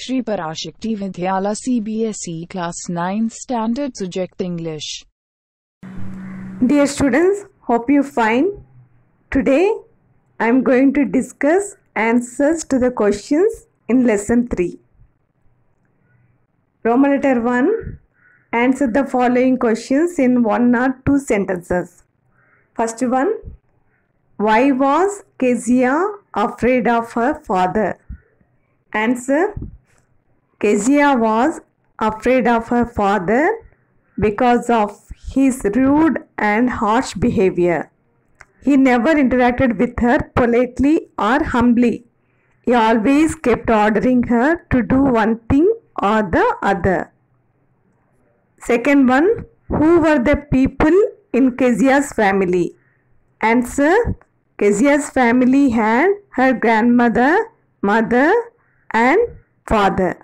Shri Parashakti Vidyala CBSE Class 9 Standard Subject English. Dear students, hope you fine. Today I am going to discuss answers to the questions in lesson 3. Roman letter 1. Answer the following questions in 1 or 2 sentences. First one. Why was Kezia afraid of her father? Answer. Kezia was afraid of her father because of his rude and harsh behavior. He never interacted with her politely or humbly. He always kept ordering her to do one thing or the other. Second one. Who were the people in Kezia's family? Answer. Kezia's family had her grandmother, mother and father.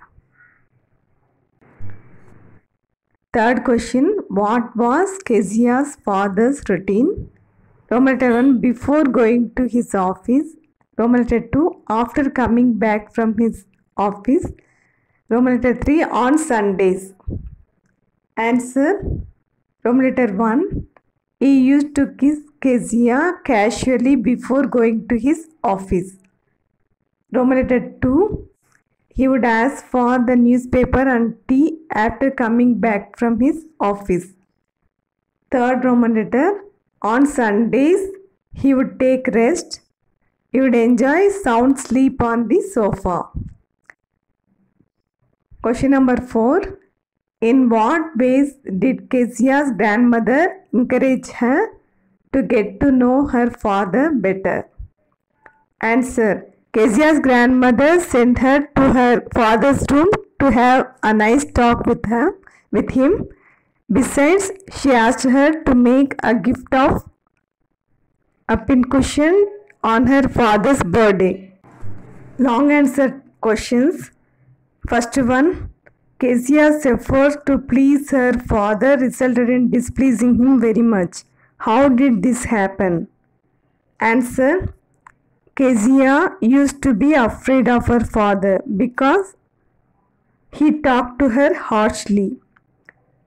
Third question. What was Kezia's father's routine? Roman letter 1. Before going to his office. Roman letter 2. After coming back from his office. Roman letter 3. On Sundays. Answer. Roman letter 1. He used to kiss Kezia casually before going to his office. Roman letter 2. He would ask for the newspaper and tea after coming back from his office. Third Roman letter. On Sundays, he would take rest. He would enjoy sound sleep on the sofa. Question number 4. In what ways did Kezia's grandmother encourage her to get to know her father better? Answer. Kezia's grandmother sent her to her father's room to have a nice talk with him. Besides, she asked her to make a gift of a pincushion on her father's birthday. Long answer questions. First one. Kezia's efforts to please her father resulted in displeasing him very much. How did this happen? Answer. Kezia used to be afraid of her father because he talked to her harshly.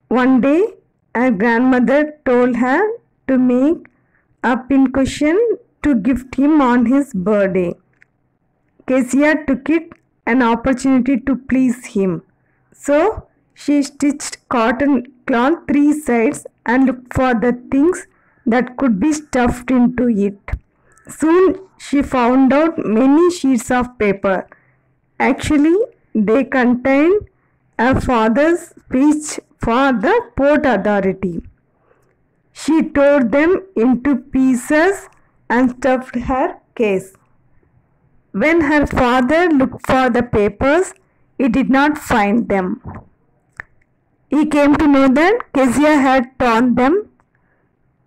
One day, her grandmother told her to make a pincushion to gift him on his birthday. Kezia took it an opportunity to please him. So, she stitched cotton cloth 3 sides and looked for the things that could be stuffed into it. Soon, she found out many sheets of paper. Actually, they contained her father's speech for the Port Authority. She tore them into pieces and stuffed her case. When her father looked for the papers, he did not find them. He came to know that Kezia had torn them.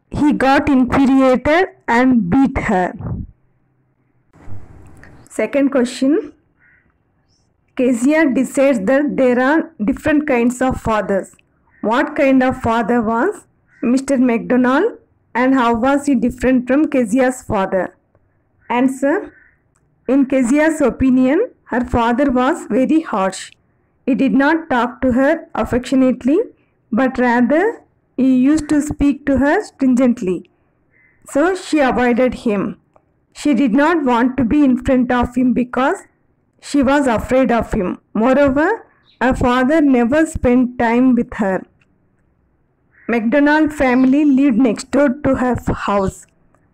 He got infuriated and beat her. Second question. Kezia decides that there are different kinds of fathers. What kind of father was Mr. McDonald and how was he different from Kezia's father? Answer. In Kezia's opinion, her father was very harsh. He did not talk to her affectionately, but rather he used to speak to her stringently. So she avoided him. She did not want to be in front of him because she was afraid of him. Moreover, her father never spent time with her. McDonald family lived next door to her house.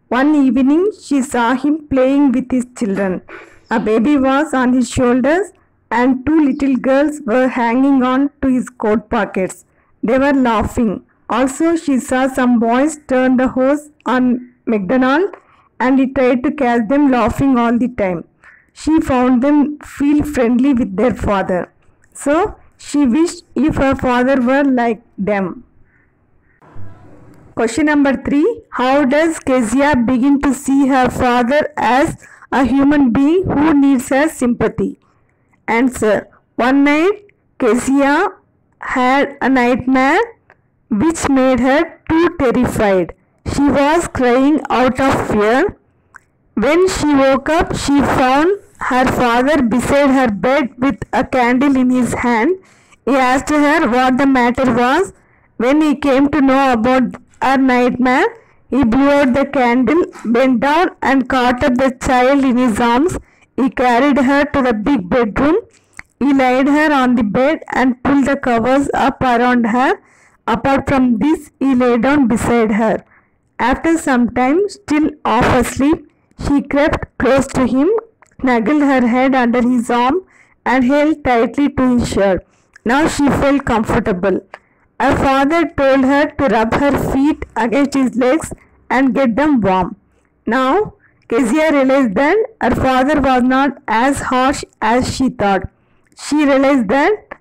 One evening, she saw him playing with his children. A baby was on his shoulders and 2 little girls were hanging on to his coat pockets. They were laughing. Also, she saw some boys turn the hose on McDonald and he tried to catch them laughing all the time. She found them feel friendly with their father. So, she wished if her father were like them. Question number 3. How does Kezia begin to see her father as a human being who needs her sympathy? Answer. One night, Kezia had a nightmare which made her too terrified. She was crying out of fear. When she woke up, she found her father beside her bed with a candle in his hand. He asked her what the matter was. When he came to know about her nightmare, he blew out the candle, bent down and caught up the child in his arms. He carried her to the big bedroom. He laid her on the bed and pulled the covers up around her. Apart from this, he lay down beside her. After some time, still half asleep, she crept close to him, snuggled her head under his arm and held tightly to his shirt. Now she felt comfortable. Her father told her to rub her feet against his legs and get them warm. Now Kezia realized that her father was not as harsh as she thought. She realized that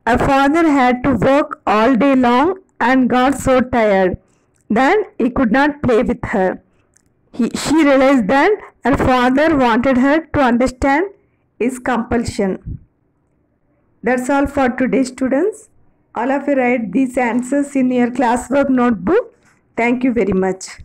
her father had to work all day long and got so tired that he could not play with her. She realized that her father wanted her to understand his compulsion. That's all for today, students. All of you write these answers in your classwork notebook. Thank you very much.